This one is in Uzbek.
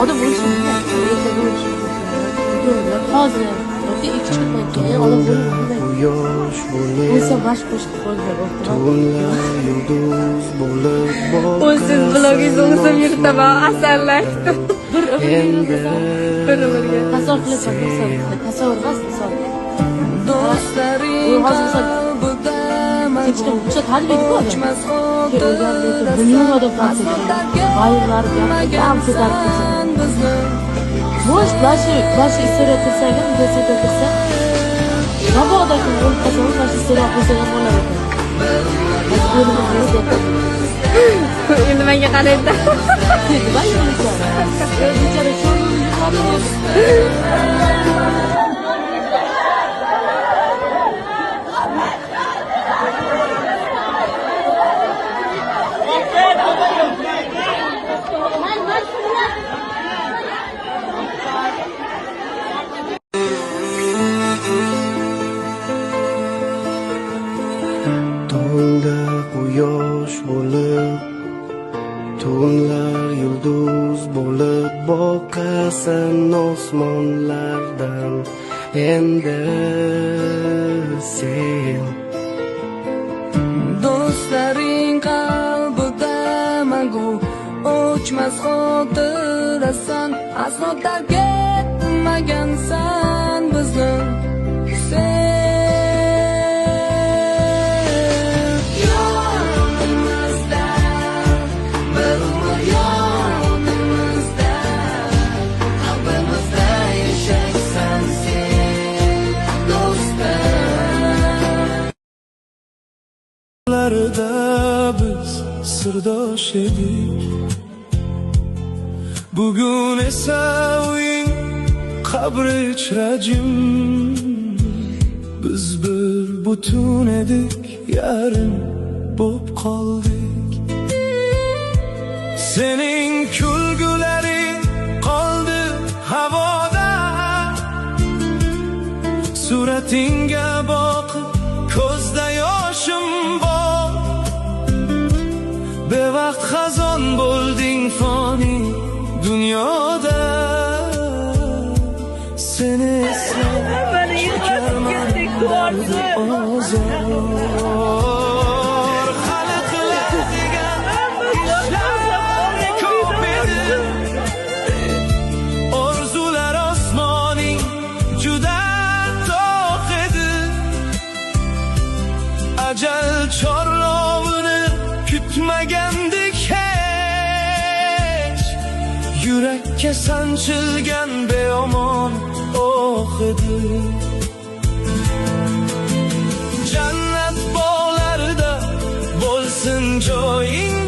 Oda bo'lishi mumkin. Erta bo'lishi mumkin. Hozir yoki 2 kundan keyin oda bo'lishi mumkin. O'zi bash qo'shib qo'ygan bo'ldi. Siz blogingizni o'zim yuritaman, asarlashdim. Bir umrga tasavvur qilasan, tasavvur emas, misol. Do'stlaring qalbida Hechkim o'sha tadbirga o'chmas xotirlar. Dunyo odam qancha g'ayurlar gapdan ko'tarib bizni. Bosh bashi istoriya qilsak ham, desida qilsa. Mabodo kim o'lib qolsa, bashi istoriya qilsa ham bo'lar ekan. Endi menga qaraydi. Nima yo'llar? Bichara sho'rni yuqadi. Tongda quyosh bo'lib, tunlar yulduz bo'lib boqasan osmonlardan endi sen. Do'stlaring qalbida mangu o'chmas xotirasan, aslo tark etmagansan bizni. Biz sirdosh edik, bugun esa uying qabri ichra jim. Biz bir butun edik, yarim bo'p qoldik. Sening kulgularing qoldi havoda, suratingga boqib ko'zda yoshim bor. Bevaqt xazon bo'lding foni dunyoda. Seni eslab chekarman dardu ozor. Hali qiladigan ishlar ko'p edi. Orzular osmoning juda to'q edi. Ajal chorlovini kutmagandik hech. Yurakka sanchilgan beomon o'q edi. Jannat bog'larida bo'lsin joying